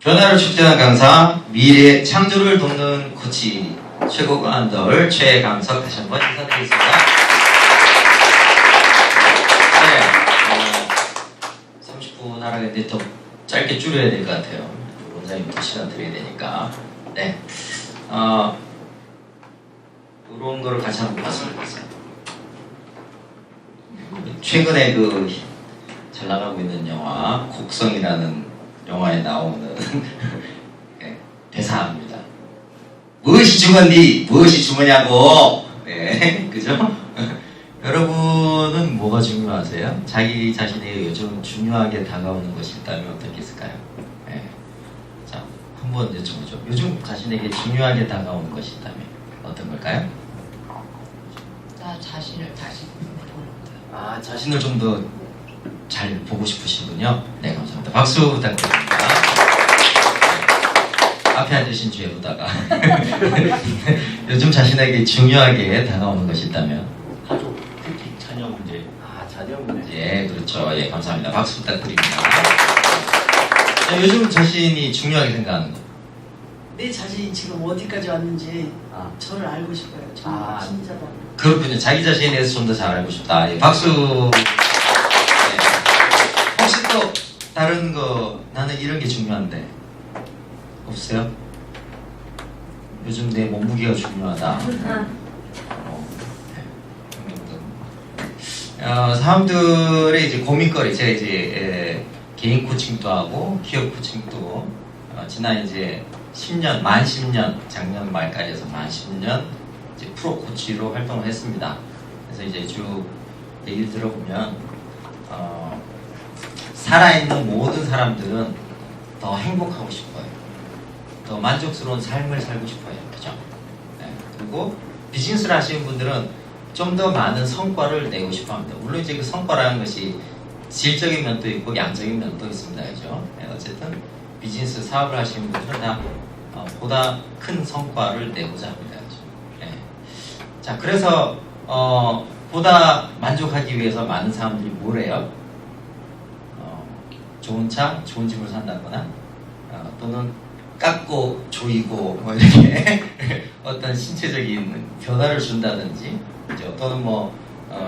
변화를 축제하는 강사, 미래의 창조를 돕는 코치, 최고 안돌 최강석 다시 한번 인사드리겠습니다. 네, 30분 하라는데 더 짧게 줄여야 될 것 같아요. 원장님도 시간 드려야 되니까. 네, 이런 거를 같이 한번 봤으면 좋겠어요. 최근에 잘 나가고 있는 영화 곡성이라는 영화에 나오는 네, 대사입니다. 무엇이 중요한디 무엇이 중요냐고. 네, 그죠? 여러분은 뭐가 중요하세요? 자기 자신이 요즘 중요하게 다가오는 것이 있다면 어떻게 있을까요? 네. 자, 한번 여쭤보죠. 요즘 자신에게 중요하게 다가오는 것이 있다면 어떤 걸까요? 나 자신을 다시 보는 거야. 자신을 좀 더 잘 보고 싶으시군요. 네, 감사합니다. 박수 부탁드립니다. 앞에 앉으신 주에보다가 요즘 자신에게 중요하게 다가오는 것이 있다면 가족, 특히 자녀 문제. 자녀 문제. 예, 그렇죠. 예, 감사합니다. 박수 부탁드립니다. 자, 요즘 자신이 중요하게 생각하는 것. 내 자신이 지금 어디까지 왔는지 저를 알고 싶어요. 정말 진짜다. 그렇군요. 자기 자신에 대해서 좀 더 잘 알고 싶다. 예, 박수. 혹시 또 다른 거 나는 이런 게 중요한데 없어요? 요즘 내 몸무게가 중요하다. 사람들의 이제 고민거리, 제가 이제 개인 코칭도 하고 기업 코칭도 지난 이제 10년, 만 10년, 작년 말까지 해서 만 10년 이제 프로 코치로 활동을 했습니다. 그래서 이제 쭉 얘기를 들어보면 살아있는 모든 사람들은 더 행복하고 싶어요. 더 만족스러운 삶을 살고 싶어요. 그죠? 네. 그리고 비즈니스를 하시는 분들은 좀 더 많은 성과를 내고 싶어 합니다. 물론 이제 그 성과라는 것이 질적인 면도 있고 양적인 면도 있습니다. 그죠? 네. 어쨌든 비즈니스 사업을 하시는 분들은 다 보다 큰 성과를 내고자 합니다. 그죠? 네. 자, 그래서 보다 만족하기 위해서 많은 사람들이 뭘 해요? 좋은 차, 좋은 집을 산다거나 또는 깎고 조이고 뭐 이렇게 어떤 신체적인 변화를 준다든지, 그죠? 또는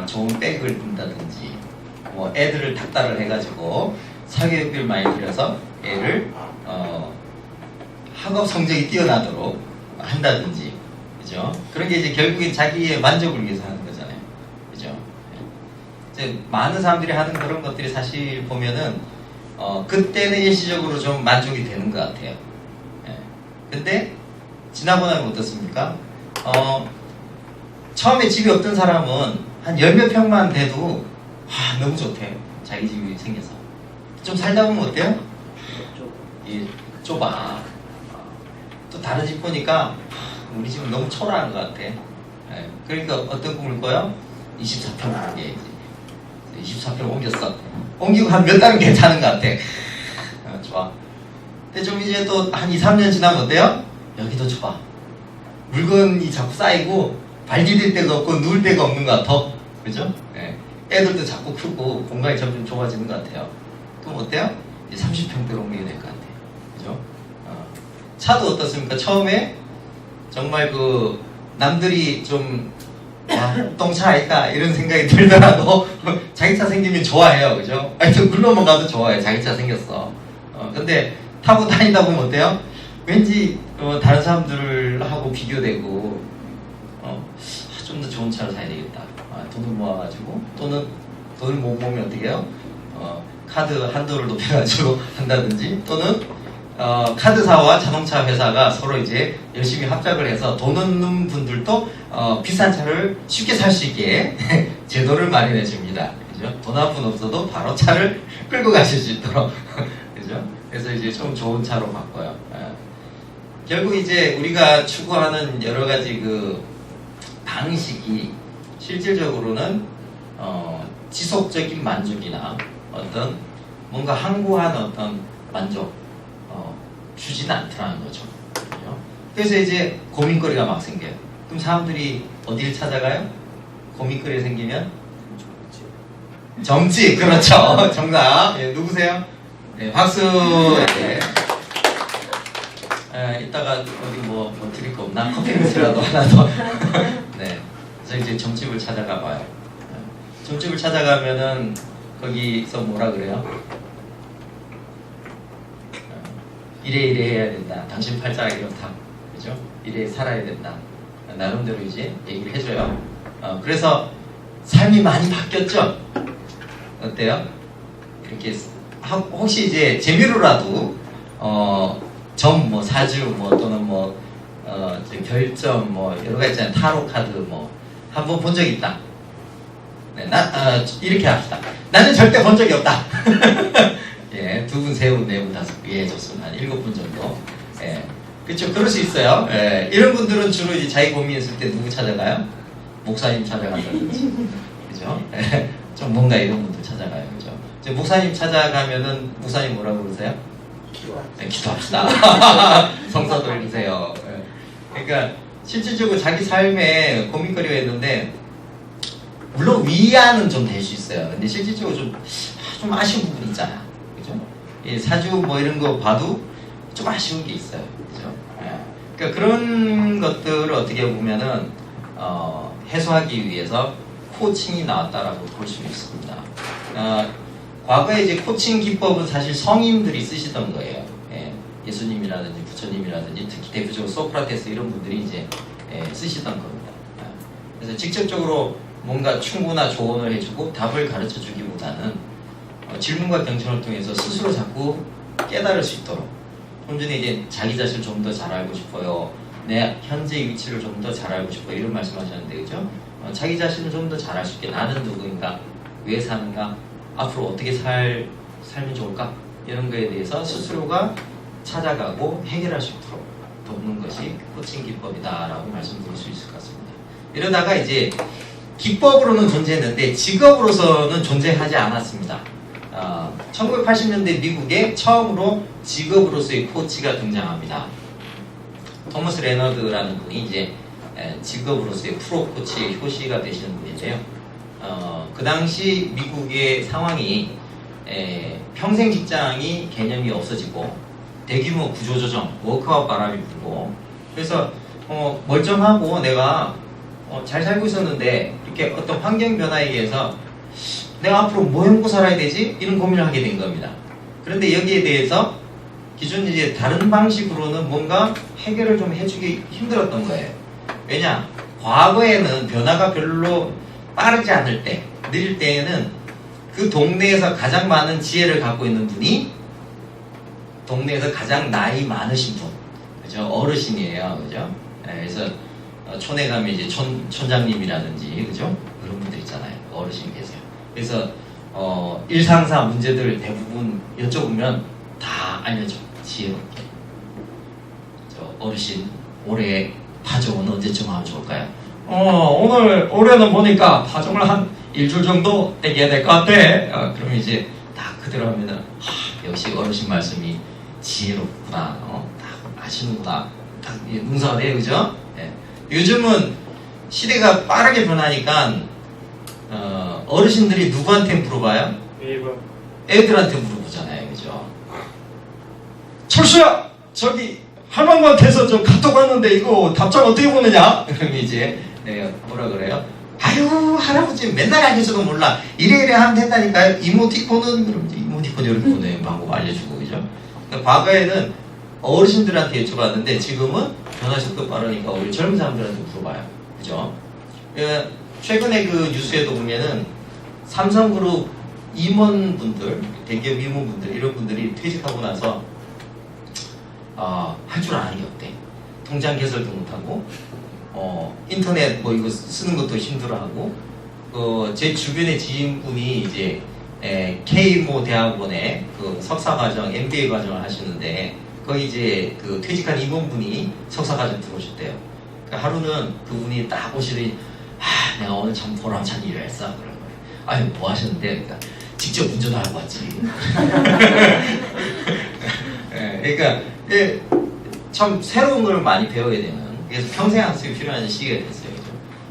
좋은 백을 든다든지, 뭐 애들을 닥달을 해가지고 사교육비를 많이 들여서 애를 학업 성적이 뛰어나도록 한다든지, 그죠? 그런 게 이제 결국엔 자기의 만족을 위해서 하는 거잖아요, 그죠? 이제 많은 사람들이 하는 그런 것들이 사실 보면은 그때는 일시적으로 좀 만족이 되는 것 같아요. 예. 근데 지나고 나면 어떻습니까? 처음에 집이 없던 사람은 한 10몇 평만 돼도 너무 좋대요. 자기 집이 생겨서. 좀 살다 보면 어때요? 좁아. 또 다른 집 보니까 우리 집은 너무 초라한 것 같아. 예. 그러니까 어떤 꿈을 꿔요? 24평 꾸게 24평 옮겼어. 옮기고 한 몇 달은 괜찮은 것 같아. 좋아. 근데 좀 이제 또 한 2, 3년 지나면 어때요? 여기도 좁아. 물건이 자꾸 쌓이고 발 디딜 데가 없고 누울 데가 없는 것 같아. 그죠? 네. 애들도 자꾸 크고 공간이 점점 좁아지는 것 같아요. 그럼 어때요? 이제 30평대로 옮기게 될 것 같아요. 그죠? 차도 어떻습니까? 처음에 정말 남들이 좀 똥차 아닐까 이런 생각이 들더라도 자기 차 생기면 좋아해요. 그죠? 하여튼 굴러만 가도 좋아해. 자기 차 생겼어. 근데 타고 다니다 보면 어때요? 왠지 다른 사람들하고 비교되고 좀 더 좋은 차를 사야 되겠다. 돈을 모아가지고, 또는 돈을 못 모으면 어떻게 해요? 카드 한도를 높여가지고 한다든지, 또는 카드사와 자동차 회사가 서로 이제 열심히 합작을 해서 돈 없는 분들도 비싼 차를 쉽게 살 수 있게 제도를 마련해 줍니다. 그죠? 돈 한 푼 없어도 바로 차를 끌고 가실 수 있도록. 그죠? 그래서 이제 좀 좋은 차로 바꿔요. 결국 이제 우리가 추구하는 여러 가지 방식이 실질적으로는 지속적인 만족이나 어떤 뭔가 항구한 어떤 만족 주지는 않더라는 거죠. 그죠? 그래서 이제 고민거리가 막 생겨요. 그럼 사람들이 어디를 찾아가요? 고민거리 생기면 정치. 그렇죠. 정답. 예, 누구세요? 네, 박수. 네. 이따가 어디 뭐 드릴 거 없나? 커피 믹스라도 하나 더. 네. 그래서 이제 점집을 찾아가 봐요. 점집을 찾아가면은 거기서 뭐라 그래요? 이래 해야 된다. 당신 팔자가 이렇다. 그죠? 이래 살아야 된다. 나름대로 이제 얘기를 해줘요. 그래서 삶이 많이 바뀌었죠? 어때요? 이렇게 혹시 이제 재미로라도 점 뭐 사주 뭐 또는 뭐 별점 뭐 여러 가지 있잖아요. 타로 카드 뭐 한번 본 적 있다. 네, 이렇게 합시다. 나는 절대 본 적이 없다. 예, 2분, 3분, 4분, 5분, 예, 좋습니다. 한 7분 정도. 예, 그렇죠. 그럴 수 있어요. 예, 이런 분들은 주로 이제 자기 고민했을 때 누구 찾아가요? 목사님 찾아간다든지, 그죠? 예, 좀 뭔가 이런 분들 찾아가요, 그죠? 이제 목사님 찾아가면은 목사님 뭐라고 그러세요? 네, 기도합시다. 성사 돌리세요. 예. 그러니까 실질적으로 자기 삶에 고민거리가 있는데 물론 위안은 좀 될 수 있어요. 근데 실질적으로 좀 아쉬운 부분이 있잖아. 그죠? 예, 사주 뭐 이런 거 봐도 좀 아쉬운 게 있어요. 그죠? 예. 그러니까 그런 것들을 어떻게 보면은, 해소하기 위해서 코칭이 나왔다라고 볼 수 있습니다. 과거에 이제 코칭 기법은 사실 성인들이 쓰시던 거예요. 예. 예수님이라든지 부처님이라든지 특히 대표적으로 소크라테스 이런 분들이 이제 쓰시던 겁니다. 그래서 직접적으로 뭔가 충고나 조언을 해주고 답을 가르쳐 주기보다는 질문과 경청을 통해서 스스로 자꾸 깨달을 수 있도록 좀 전에 이제 자기 자신을 좀 더 잘 알고 싶어요. 내 현재 위치를 좀 더 잘 알고 싶어요. 이런 말씀하셨는데 그죠? 자기 자신을 좀 더 잘 알 수 있게 나는 누구인가? 왜 사는가? 앞으로 어떻게 살면 좋을까? 이런 거에 대해서 스스로가 찾아가고 해결할 수 있도록 돕는 것이 코칭 기법이다라고 말씀드릴 수 있을 것 같습니다. 이러다가 이제 기법으로는 존재했는데 직업으로서는 존재하지 않았습니다. 1980년대 미국에 처음으로 직업으로서의 코치가 등장합니다. 토머스 레너드라는 분이 이제 직업으로서의 프로 코치의 효시가 되시는 분인데요. 그 당시 미국의 상황이 평생 직장이 개념이 없어지고 대규모 구조조정, 워크아웃 바람이 불고 그래서 멀쩡하고 내가 잘 살고 있었는데 이렇게 어떤 환경 변화에 의해서 내가 앞으로 뭐 해먹고 살아야 되지? 이런 고민을 하게 된 겁니다. 그런데 여기에 대해서 기존 이제 다른 방식으로는 뭔가 해결을 좀 해주기 힘들었던 거예요. 왜냐? 과거에는 변화가 별로 빠르지 않을 때, 느릴 때에는 그 동네에서 가장 많은 지혜를 갖고 있는 분이 동네에서 가장 나이 많으신 분, 그죠? 어르신이에요, 그죠? 그래서 촌에 가면 이제 촌장님이라든지, 그죠? 그런 분들 있잖아요. 어르신이 계세요. 그래서 일상사 문제들 대부분 여쭤보면 다 알려줘. 지혜롭게. 어르신 올해 파종은 언제쯤 하면 좋을까요? 올해는 보니까 파종을 한 일주일 정도 떼겨야 될 것 같아. 그럼 이제 딱 그대로 하면은 역시 어르신 말씀이 지혜롭구나. 딱 아시는구나. 딱 문서가 돼요, 그죠? 네. 요즘은 시대가 빠르게 변하니까 어르신들이 누구한테 물어봐요? 애들한테 물어보잖아요, 그죠? 철수야, 저기 할망구한테서 저 카톡 왔는데 이거 답장 어떻게 보내냐? 그럼 이제 내가 뭐라 그래요? 아유 할아버지 맨날 알려줘도 몰라. 이래 하면 된다니까요. 이모티콘은 그럼 이제 이모티콘 이렇게 보내는 방법 알려주고 그죠? 그러니까 과거에는 어르신들한테 여쭤봤는데 지금은 변화 속도 빠르니까 우리 젊은 사람들한테 물어봐요, 그죠? 최근에 그 뉴스에도 보면은 삼성그룹 임원분들, 대기업 임원분들 이런 분들이 퇴직하고 나서 할 줄 아는 게 없대. 통장 개설도 못하고 인터넷 뭐 이거 쓰는 것도 힘들어하고 제 주변의 지인분이 이제 K모 대학원에 그 석사과정, MBA 과정을 하시는데 거기 이제 그 퇴직한 임원분이 석사과정 들어오셨대요. 그러니까 하루는 그분이 딱 오시더니 내가 오늘 참 보람찬 일을 했어 그런 거예요. 아니 뭐 하셨는데? 그러니까 직접 운전하고 왔지. 그러니까 참 새로운 걸 많이 배워야 되는, 그래서 평생 학습이 필요한 시기가 됐어요.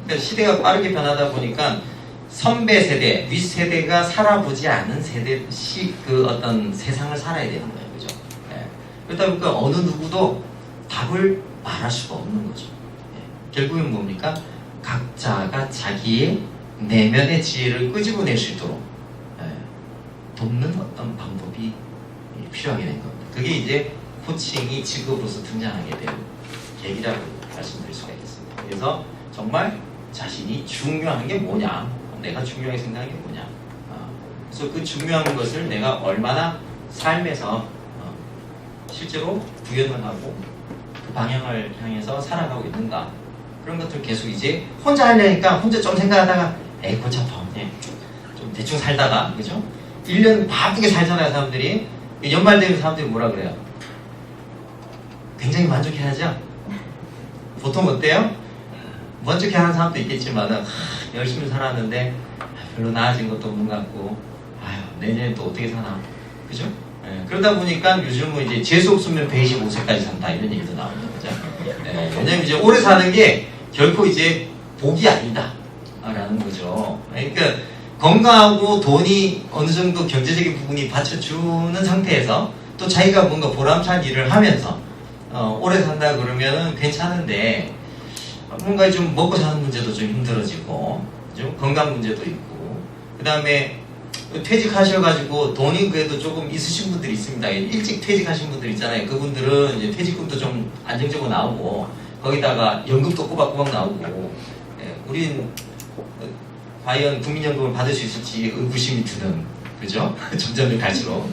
그래서 시대가 빠르게 변하다 보니까 선배 세대, 윗세대가 살아보지 않은 그 어떤 세상을 살아야 되는 거예요. 그죠? 그러다 보니까 어느 누구도 다 답을 말할 수가 없는 거죠. 결국은 뭡니까? 각자가 자기의 내면의 지혜를 끄집어낼 수 있도록 돕는 어떤 방법이 필요하게 된 겁니다. 그게 이제 코칭이 직업으로서 등장하게 된 계기라고 말씀드릴 수가 있겠습니다. 그래서 정말 자신이 중요한 게 뭐냐, 내가 중요하게 생각하는 게 뭐냐, 그래서 그 중요한 것을 내가 얼마나 삶에서 실제로 구현을 하고 그 방향을 향해서 살아가고 있는가, 그런 것들 계속 이제 혼자 하려니까 혼자 좀 생각하다가 에이 고참 좀 대충 살다가, 그죠? 1년 바쁘게 살잖아요. 사람들이 연말 되면 사람들이 뭐라 그래요? 굉장히 만족해하죠? 보통 어때요? 만족해하는 사람도 있겠지만은 열심히 살았는데 별로 나아진 것도 없는 것 같고, 아유 내년에 또 어떻게 사나, 그죠? 그러다 보니까 요즘은 이제 재수 없으면 125세까지 산다 이런 얘기도 나오는 거죠. 왜냐면 이제 오래 사는 게 결코 이제 복이 아니다 라는 거죠. 그러니까 건강하고 돈이 어느 정도 경제적인 부분이 받쳐주는 상태에서 또 자기가 뭔가 보람찬 일을 하면서 오래 산다 그러면은 괜찮은데, 뭔가 좀 먹고 사는 문제도 좀 힘들어지고, 좀 건강 문제도 있고, 그 다음에 퇴직하셔가지고 돈이 그래도 조금 있으신 분들이 있습니다. 일찍 퇴직하신 분들 있잖아요. 그분들은 이제 퇴직금도 좀 안정적으로 나오고, 거기다가 연금도 꼬박꼬박 나오고, 우린 과연 국민연금을 받을 수 있을지 의구심이 드는, 그죠? 점점 갈수록.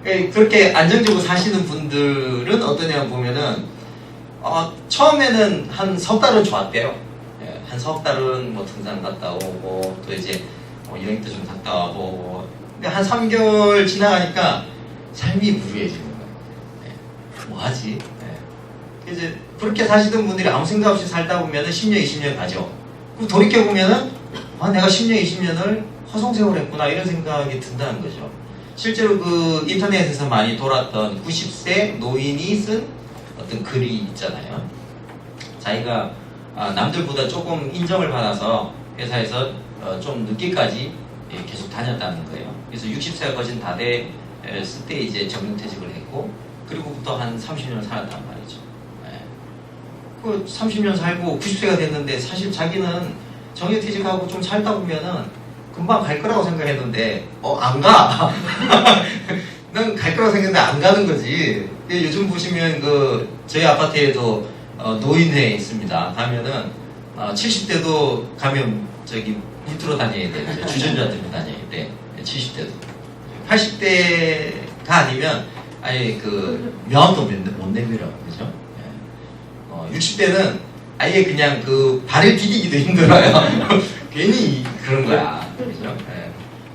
그렇게 안정적으로 사시는 분들은 어떠냐 보면은, 처음에는 한 석 달은 좋았대요. 한 석 달은 뭐 등산 갔다 오고, 또 이제 여행도 좀 갔다 와보고. 근데 한 3개월 지나가니까 삶이 무료해지는 거예요. 뭐하지? 이제 그렇게 사시던 분들이 아무 생각 없이 살다 보면은 10년, 20년 가죠. 그럼 돌이켜보면은, 내가 10년, 20년을 허송세월했구나, 이런 생각이 든다는 거죠. 실제로 그 인터넷에서 많이 돌았던 90세 노인이 쓴 어떤 글이 있잖아요. 자기가 남들보다 조금 인정을 받아서 회사에서 좀 늦게까지 계속 다녔다는 거예요. 그래서 60세가 거진 다 됐을 때 이제 정년퇴직을 했고, 그리고부터 한 30년 살았단 말이죠. 그 30년 살고 90세가 됐는데, 사실 자기는 정년퇴직하고 좀 살다 보면은 금방 갈 거라고 생각했는데 안 가. 난 갈 거라고 생각했는데 안 가는 거지. 요즘 보시면 그 저희 아파트에도 노인회 있습니다. 가면은 70대도 가면 저기 물 들어 다녀야 돼. 주전자 들고 다녀야 돼. 70대도. 80대가 아니면 아예 그 명함도 못 내밀어, 그죠? 60대는 아예 그냥 그 발을 디디기도 힘들어요. 괜히 그런 거야, 그죠?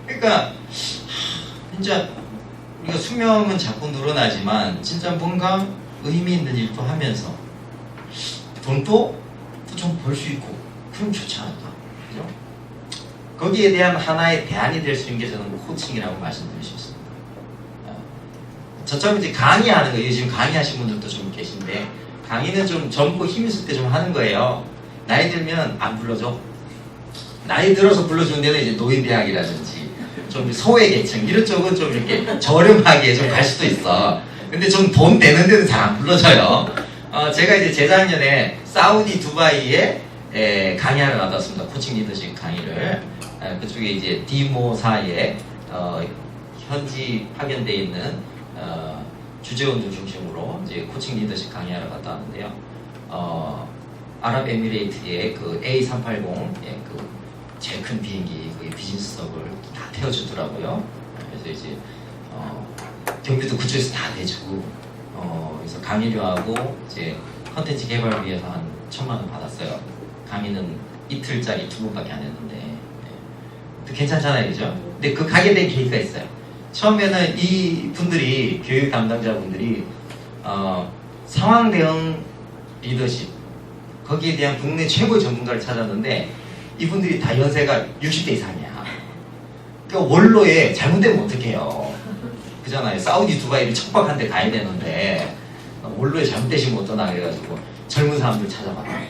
그러니까 진짜 우리가 수명은 자꾸 늘어나지만 진짜 뭔가 의미 있는 일도 하면서 돈도 좀 벌 수 있고, 그럼 좋지 않을까, 그죠? 거기에 대한 하나의 대안이 될 수 있는 게 저는 코칭이라고 말씀드릴 수 있습니다. 저처럼 이제 강의하는 거예요. 지금 강의하신 분들도 좀 계신데, 강의는 좀 젊고 힘 있을 때 좀 하는 거예요. 나이 들면 안 불러줘. 나이 들어서 불러주는 데는 이제 노인대학이라든지 좀 소외계층 이런 쪽은 좀 이렇게 저렴하게 좀 갈 수도 있어. 근데 좀 돈 내는 데는 잘 안 불러줘요. 제가 이제 재작년에 사우디 두바이에 강의하러 갔다 왔습니다. 코칭 리더십 강의를. 그쪽에 이제 디모사에 현지 파견되어 있는 주재원들 중심으로 이제 코칭 리더십 강의하러 갔다 왔는데요. 아랍에미레이트의 그 A380, 그 제일 큰 비행기, 거기 비즈니스석을 다 태워주더라고요. 그래서 이제 경비도 그쪽에서 다 내주고, 그래서 강의료하고 이제 컨텐츠 개발을 위해서 한 1,000만 원 받았어요. 강의는 이틀짜리 2번밖에 안 했는데, 괜찮잖아요, 그죠? 근데 그 가게 된 계기가 있어요. 처음에는 이 분들이, 교육 담당자분들이 상황 대응 리더십, 거기에 대한 국내 최고의 전문가를 찾았는데, 이분들이 다 연세가 60대 이상이야. 그러니까 원로에 잘못되면 어떡해요. 그잖아요. 사우디 두바이를 척박한 데 가야 되는데 원로에 잘못되시면 어떠나 해가지고 젊은 사람들 찾아봤어요.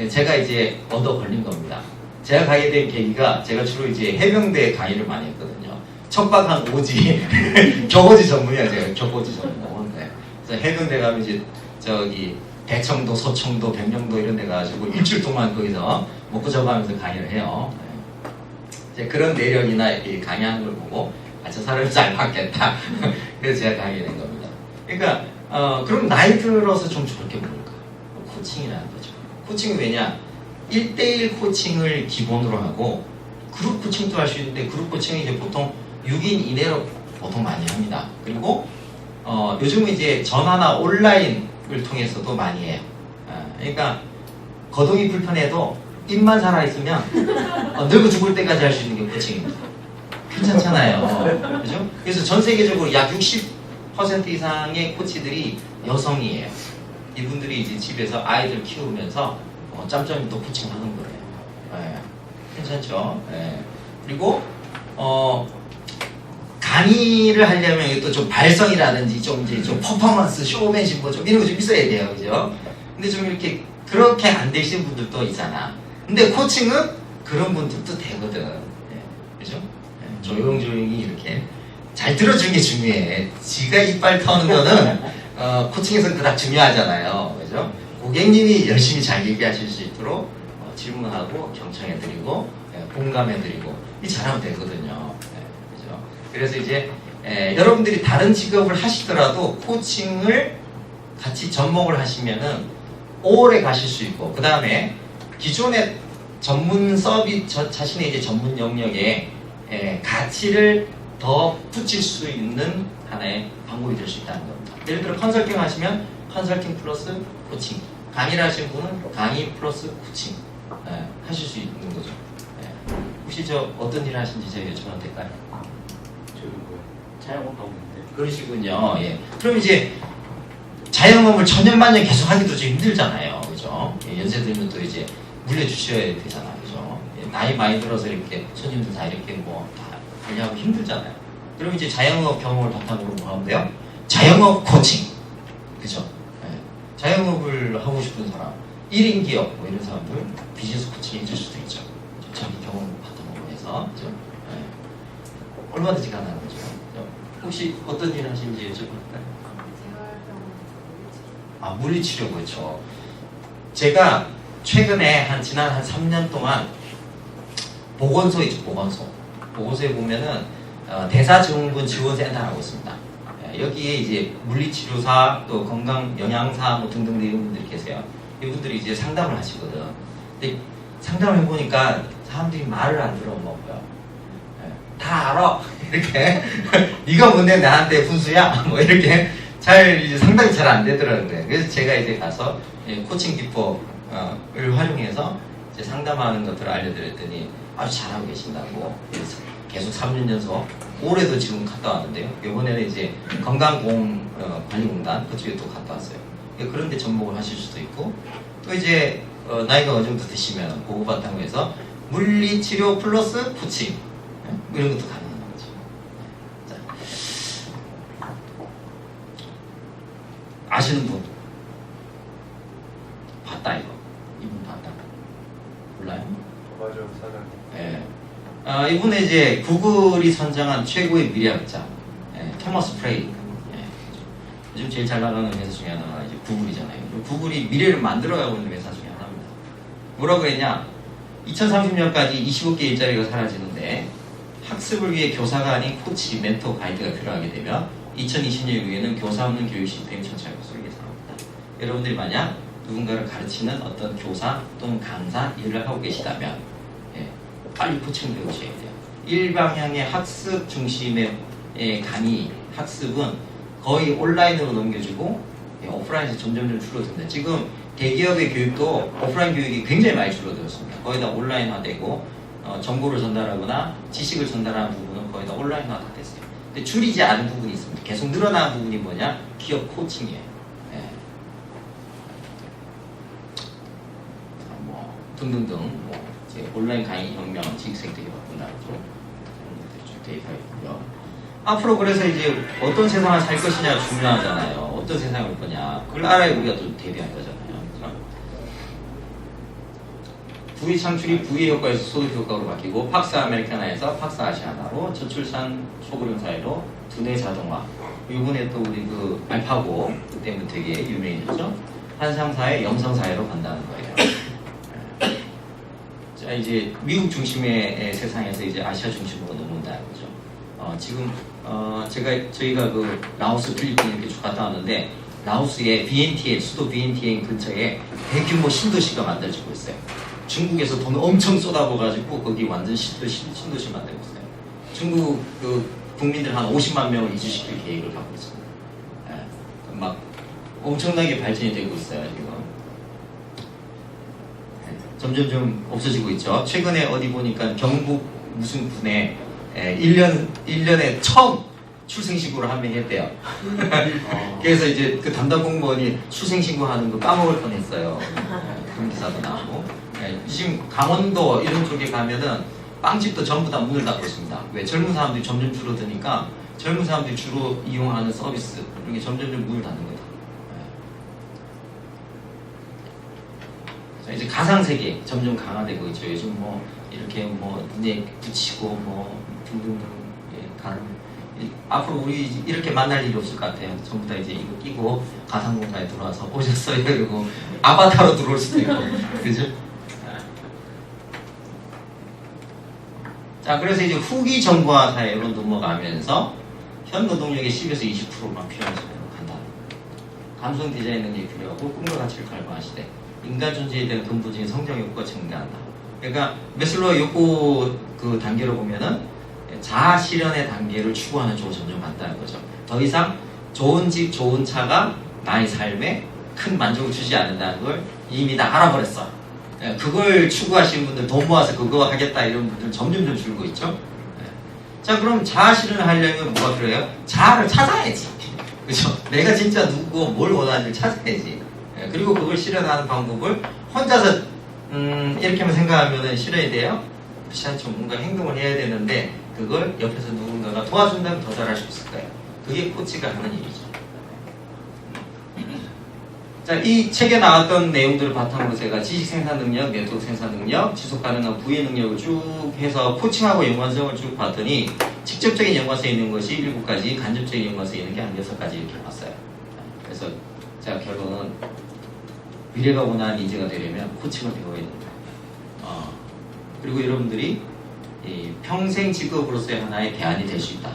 제가 이제 얻어 걸린 겁니다. 제가 가게 된 계기가, 제가 주로 이제 해병대 강의를 많이 했거든요. 척박한 오지, 격오지 전문이야. 제가 격오지 전문. 그래서 해병대 가면 이제 저기 대청도, 서청도, 백령도 이런 데 가가지고 일주일 동안 거기서 먹고 자고하면서 강의를 해요. 이제 그런 내력이나 이 강의하는 걸 보고 저 사람이 잘 받겠다. 그래서 제가 강의를 낸 겁니다. 그러니까 그럼 나이 들어서 좀 좋을 게 뭘까? 코칭이라는 거죠. 코칭이 왜냐? 1대1 코칭을 기본으로 하고 그룹 코칭도 할 수 있는데 그룹 코칭은 이제 보통 6인 이내로 보통 많이 합니다. 그리고 요즘은 이제 전화나 온라인을 통해서도 많이 해요. 그러니까 거동이 불편해도 입만 살아있으면 늙어 죽을 때까지 할 수 있는 게 코칭입니다. 괜찮잖아요. 그죠? 그래서 전 세계적으로 약 60% 이상의 코치들이 여성이에요. 이분들이 이제 집에서 아이들 키우면서 짬짬이 또 코칭하는 거예요. 네. 괜찮죠? 네. 그리고 강의를 하려면 또 좀 발성이라든지 좀 이제 좀 퍼포먼스, 쇼맨십 뭐 좀 이런 거 좀 있어야 돼요, 그죠? 근데 좀 이렇게 그렇게 안 되시는 분들도 있잖아. 근데 코칭은 그런 분들도 되거든. 네. 그죠? 네. 조용조용히 이렇게 잘 들어주는 게 중요해. 지가 이빨 터는 거는 코칭에서는 그닥 중요하잖아요, 그죠? 고객님이 열심히 잘 얘기하실 수 있도록 질문하고 경청해드리고 공감해드리고 이 잘하면 되거든요. 그죠? 그래서 이제 여러분들이 다른 직업을 하시더라도 코칭을 같이 접목을 하시면은 오래 가실 수 있고 그 다음에 기존의 전문 서비스 자신의 이제 전문 영역에 가치를 더 붙일 수 있는 하나의 방법이 될 수 있다는 겁니다. 예를 들어 컨설팅 하시면 컨설팅 플러스 코칭, 강의를 하시는 분은 강의 플러스 코칭 하실 수 있는 거죠. 혹시 저 어떤 일을 하시는지 제가 여쭤봐도 될까요? 저는 뭐 자영업하고 있는데. 그러시군요. 예. 그럼 이제 자영업을 천년만년 계속 하기도 좀 힘들잖아요. 그죠? 예, 연세 들면 또 이제 물려주셔야 되잖아요. 그죠? 예, 나이 많이 들어서 이렇게 손님들 다 이렇게 뭐 다 관리하고 힘들잖아요. 그럼 이제 자영업 경험을 바탕으로 뭐 하면 돼요? 자영업 코칭. 그죠? 예. 자영업을 하고 싶은 사람, 1인 기업 뭐 이런 사람들 비즈니스 코칭 해줄 수도 있죠. 자기 경험을 바탕으로 해서. 그죠? 예. 얼마든지 가능한 거죠. 혹시 어떤 일 하시는지 여쭤볼까요? 아, 물리치료 그렇죠. 제가 최근에 지난 한 3년 동안 보건소 있죠, 보건소에 보면은 대사증후군 지원센터라고 있습니다. 여기에 이제 물리치료사 또 건강 영양사 뭐 등등 이런 분들이 계세요. 이분들이 이제 상담을 하시거든. 근데 상담을 해보니까 사람들이 말을 안 들어먹어요. 다 알아. 이렇게 네가 뭔데 나한테 분수야? 뭐 이렇게 잘 이제 상당히 잘 안 되더라고요. 그래서 제가 이제 가서 코칭 기법을 활용해서 이제 상담하는 것들을 알려드렸더니 아주 잘하고 계신다고. 그래서 계속 3년 연속 올해도 지금 갔다 왔는데요. 이번에는 이제 건강관리공단 그쪽에 또 갔다 왔어요. 그런데 접목을 하실 수도 있고 또 이제 나이가 어느 정도 드시면 그거 바탕으로 해서 물리치료 플러스 코칭 뭐 이런 것도 가능한 거죠. 자. 아시는 분? 봤다 이거. 이분 봤다. 몰라요? 맞아요, 사장님. 예. 이분은 이제 구글이 선정한 최고의 미래학자, 토마스 프레이. 요즘 제일 잘 나가는 회사 중에 하나가 이제 구글이잖아요. 구글이 미래를 만들어가고 있는 회사 중에 하나입니다. 뭐라고 했냐? 2030년까지 25개 일자리가 사라지는데 학습을 위해 교사가 아닌 코치, 멘토, 가이드가 필요하게 되면 2020년 이후에는 교사 없는 교육 시스템이 천천히 것으로 예상합니다. 여러분들이 만약 누군가를 가르치는 어떤 교사 또는 강사 일을 하고 계시다면 빨리 코칭을 배우셔야 돼요. 일방향의 학습 중심의 강의, 학습은 거의 온라인으로 넘겨주고 오프라인에서 점점 줄어듭니다. 지금 대기업의 교육도 오프라인 교육이 굉장히 많이 줄어들었습니다. 거의 다 온라인화되고 정보를 전달하거나 지식을 전달하는 부분은 거의 다 온라인화 다 됐어요. 근데 줄이지 않은 부분이 있습니다. 계속 늘어나는 부분이 뭐냐? 기업 코칭이에요. 뭐 등등등 뭐 온라인 강의 혁명, 지식생태계 바꾼다 쭉 되어 있고요. 앞으로 그래서 이제 어떤 세상을 살 것이냐 중요하잖아요. 어떤 세상을 올 거냐. 그걸 알아야 우리가 또 대비할 거잖아요. 그렇죠? 부의 창출이 부의 효과에서 소득 효과로 바뀌고 팍스 아메리카나에서 팍스 아시아나로 저출산 소고령 사회로 두뇌 자동화 이번에 또 우리 그 알파고 때문에 되게 유명해졌죠. 한상사회 영상사회로 간다는 거예요. 자, 이제 미국 중심의 세상에서 이제 아시아 중심으로 넘어온다는 거죠. 지금 저희가 그 라오스, 필리핀 이렇게 쭉 갔다 왔는데 라오스의 비엔티엔, 수도 비엔티엔 근처에 대규모 신도시가 만들어지고 있어요. 중국에서 돈 엄청 쏟아부어가지고 거기 완전 신도시 만들고 있어요. 중국 그 국민들 한 50만 명을 이주시킬 계획을 갖고 있습니다. 예, 막 엄청나게 발전이 되고 있어요 지금. 점점 좀 없어지고 있죠. 최근에 어디 보니까 경북 무슨 군에 1년에 처음 출생신고를 한 명 했대요. 그래서 이제 그 담당 공무원이 출생신고하는 거 까먹을 뻔했어요. 그런 기사도 나오고. 지금 강원도 이런 쪽에 가면은 빵집도 전부 다 문을 닫고 있습니다. 왜? 젊은 사람들이 점점 줄어드니까 젊은 사람들이 주로 이용하는 서비스 이런 게 점점 문을 닫는 거죠. 이제 가상세계 점점 강화되고 있죠. 요즘 뭐 이렇게 뭐 눈에 붙이고 뭐 등등등 가는 앞으로 우리 이렇게 만날 일이 없을 것 같아요. 전부 다 이제 이거 끼고 가상 공간에 들어와서 오셨어요 이러고 아바타로 들어올 수도 있고 그죠? 자, 그래서 이제 후기 정보화 사회로 넘어가면서 현 노동력의 10에서 20%만 필요한 시대로 간다. 감성 디자인 능력이 필요하고 꿈과 가치를 갈망하시되 인간 존재에 대한 근본적인 성장 욕구가 증가한다. 그러니까 메슬로우 욕구 그 단계로 보면은 자아 실현의 단계를 추구하는 쪽으로 점점 간다는 거죠. 더 이상 좋은 집, 좋은 차가 나의 삶에 큰 만족을 주지 않는다는 걸 이미 다 알아버렸어. 그걸 추구하시는 분들, 돈 모아서 그거 하겠다 이런 분들 점점 줄고 있죠. 자, 그럼 자아 실현을 하려면 뭐가 필요해요? 자아를 찾아야지. 그죠? 내가 진짜 누구고 뭘 원하는지 찾아야지. 그리고 그걸 실현하는 방법을 혼자서 이렇게만 생각하면 실현이 돼요? 그렇지 않죠. 뭔가 행동을 해야 되는데 그걸 옆에서 누군가가 도와준다면 더 잘할 수 있을 거예요. 그게 코치가 하는 일이죠. 자, 이 책에 나왔던 내용들을 바탕으로 제가 지식 생산 능력, 네트워크 생산 능력, 지속 가능한 부의 능력을 쭉 해서 코칭하고 연관성을 쭉 봤더니 직접적인 연관성이 있는 것이 7가지, 간접적인 연관성이 있는 게 한 6가지 이렇게 봤어요. 그래서 제가 결론은 미래가 원하는 인재가 되려면 코칭을 배워야 됩니다. 그리고 여러분들이 이 평생 직업으로서의 하나의 대안이 될 수 있다.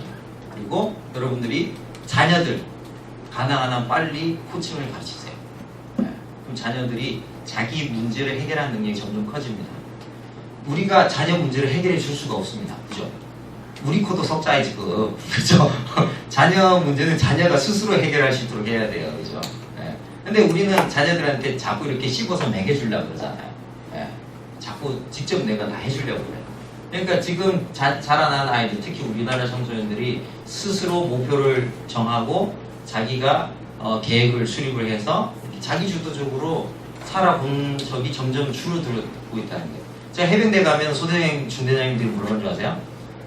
그리고 여러분들이 자녀들 가능한 한 빨리 코칭을 가르치세요. 그럼 자녀들이 자기 문제를 해결하는 능력이 점점 커집니다. 우리가 자녀 문제를 해결해 줄 수가 없습니다. 그죠? 우리 코도 석자에 지금 그죠? 자녀 문제는 자녀가 스스로 해결할 수 있도록 해야 돼요. 그죠? 근데 우리는 자녀들한테 자꾸 이렇게 씹어서 먹여주려고 그러잖아요. 자꾸 직접 내가 다 해주려고 그래요. 그러니까 지금 자라나는 아이들, 특히 우리나라 청소년들이 스스로 목표를 정하고 자기가 계획을 수립을 해서 자기 주도적으로 살아본 적이 점점 줄어들고 있다는 거예요. 제가 해병대 가면 소대장, 중대장님들이 뭐라는 줄 아세요?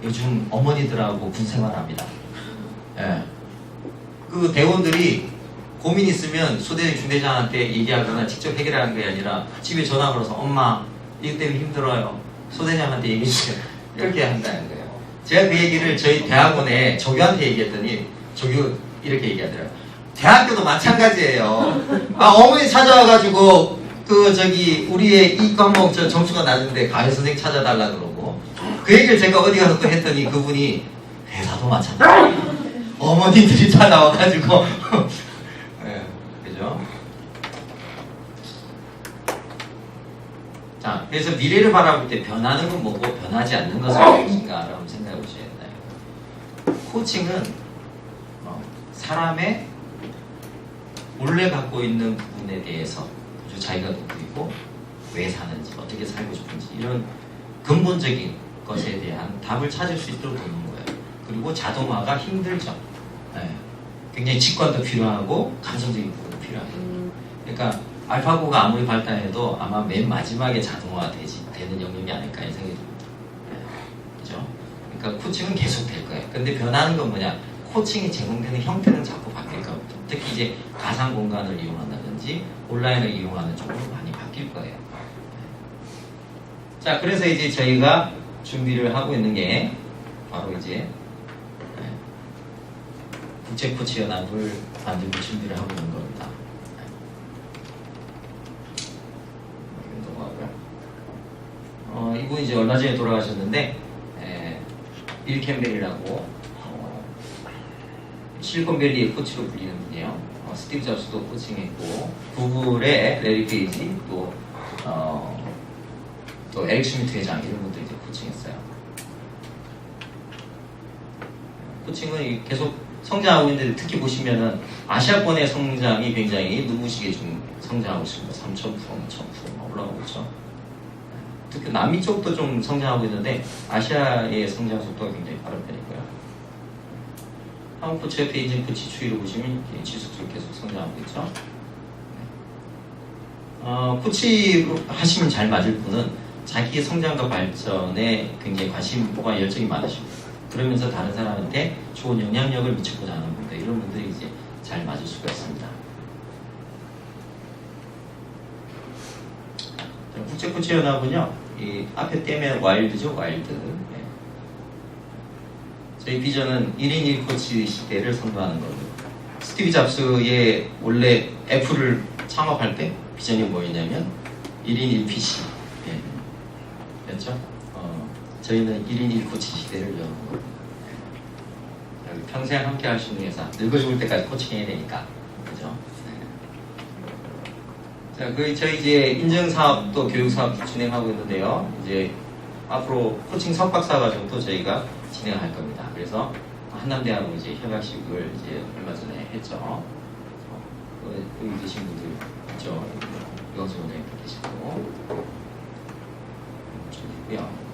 요즘 어머니들하고 군 생활합니다. 그 대원들이 고민 있으면 소대장, 중대장한테 얘기하거나 직접 해결하는 게 아니라 집에 전화 걸어서 엄마 이것 때문에 힘들어요. 소대장한테 얘기해주세요. 이렇게 한다는 거예요. 제가 그 얘기를 저희 대학원에 조교한테 얘기했더니 조교 이렇게 얘기하더라고요. 대학교도 마찬가지예요. 어머니 찾아와가지고 우리의 이 과목 점수가 낮은데 가해 선생님 찾아달라 그러고 그 얘기를 제가 어디 가서 또 했더니 그분이 회사도 마찬가지. 어머니들이 다 나와가지고 그죠? 자, 그래서 미래를 바라볼 때 변하는 건 뭐고 변하지 않는 것은 무엇인가라고 생각해 보셔야 된다. 코칭은 사람의 원래 갖고 있는 부분에 대해서 자기가 누구이고 왜 사는지 어떻게 살고 싶은지 이런 근본적인 것에 대한 답을 찾을 수 있도록 돕는 거예요. 그리고 자동화가 힘들죠. 굉장히 직관도 필요하고 감성적인 부분도 필요하고. 그러니까 알파고가 아무리 발달해도 아마 맨 마지막에 자동화가 되는 영역이 아닐까 생각이 듭니다. 그죠? 그러니까 코칭은 계속 될 거예요. 근데 변하는 건 뭐냐? 코칭이 제공되는 형태는 자꾸 바뀔 겁니다. 특히 이제 가상 공간을 이용한다든지 온라인을 이용하는 쪽으로 많이 바뀔 거예요. 자, 그래서 이제 저희가 준비를 하고 있는 게 바로 이제 국제코치연합을 만들고 준비를 하고 있는 겁니다. 이분이 이제 얼마 전에 돌아가셨는데 빌 캠벨이라고 실리콘밸리의 코치로 불리는 분이에요. 스티브 잡스도 코칭했고 구글의 레리 페이지 또 에릭 슈미트 회장 이런 분들 이제 코칭했어요. 코칭은 계속 성장하고 있는데 특히 보시면은 아시아권의 성장이 굉장히 눈부시게 좀 성장하고 있습니다. 3,000%, 1,000% 올라가고 있죠. 특히 남미 쪽도 좀 성장하고 있는데 아시아의 성장 속도가 굉장히 빠른 편이고요. 한국 코치협회 인증 코치 추이를 보시면 지속적으로 계속 성장하고 있죠. 코치 하시면 잘 맞을 분은 자기의 성장과 발전에 굉장히 관심과 열정이 많으십니다. 그러면서 다른 사람한테 좋은 영향력을 미치고자 하는 분들, 이런 분들이 이제 잘 맞을 수가 있습니다. 국제코치연합은요, 이 앞에 떼면 와일드죠, 와일드. 네. 저희 비전은 1인 1코치 시대를 선도하는 겁니다. 스티브 잡스의 원래 애플을 창업할 때 비전이 뭐였냐면 1인 1PC. 네. 그렇죠? 저희는 1인 1코치 시대를 여는 거예요. 네. 평생 함께 할 수 있는 회사, 늙어 죽을 때까지 코칭해야 되니까. 그죠? 자, 저희 이제 인증 사업도 교육 사업 진행하고 있는데요. 이제 앞으로 코칭 석박사 과정도 저희가 진행할 겁니다. 그래서 한남대하고 이제 협약식을 이제 얼마 전에 했죠. 여기 계신 분들 있죠. 유광수 원장님 계시고 있고요.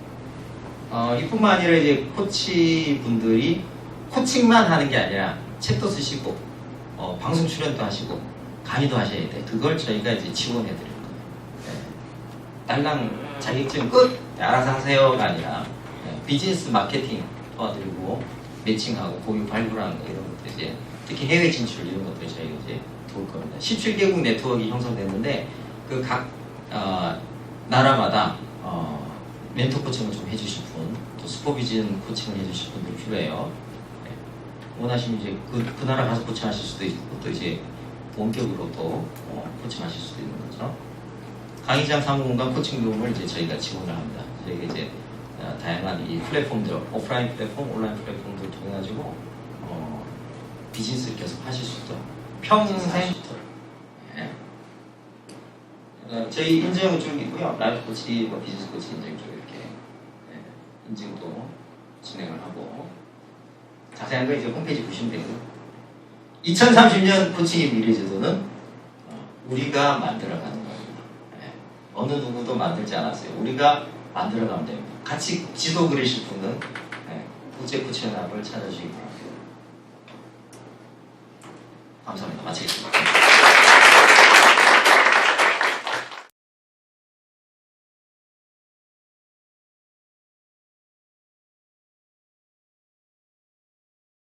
이뿐만 아니라 이제 코치 분들이 코칭만 하는 게 아니라 책도 쓰시고 방송 출연도 하시고. 강의도 하셔야 돼. 그걸 저희가 이제 지원해 드릴 거예요. 네. 딸랑 자격증 끝! 알아서 하세요가 아니라 비즈니스 마케팅 도와드리고 매칭하고 고유 발굴하는 거 이런 것도 이제 특히 해외 진출 이런 것들 저희가 이제 도울 겁니다. 17개국 네트워크가 형성됐는데 그 각 나라마다 멘토 코칭을 좀 해주실 분, 또 슈퍼비전 코칭을 해주실 분들 필요해요. 네. 원하시면 이제 그 나라 가서 코칭하실 수도 있고 또 이제 원격으로 또 코칭하실 수도 있는 거죠. 강의장 사무공간 코칭 도움을 이제 저희가 지원을 합니다. 저희가 이제 다양한 이 플랫폼들, 오프라인 플랫폼, 온라인 플랫폼들 통해 가지고 비즈니스를 계속 하실 수 있도록 평생 네. 저희 인증 쪽 있고요. 라이프 코치, 비즈니스 코치 인증 쪽 이렇게 인증도 진행을 하고 자세한 거 이제 홈페이지 보시면 되고요. 2030년 코칭의 미래제도는 우리가 만들어가는 겁니다. 어느 누구도 만들지 않았어요. 우리가 만들어가면 됩니다. 같이 지도 그리실 분은 국제코치연합을 찾아주시기 바랍니다. 감사합니다. 마치겠습니다.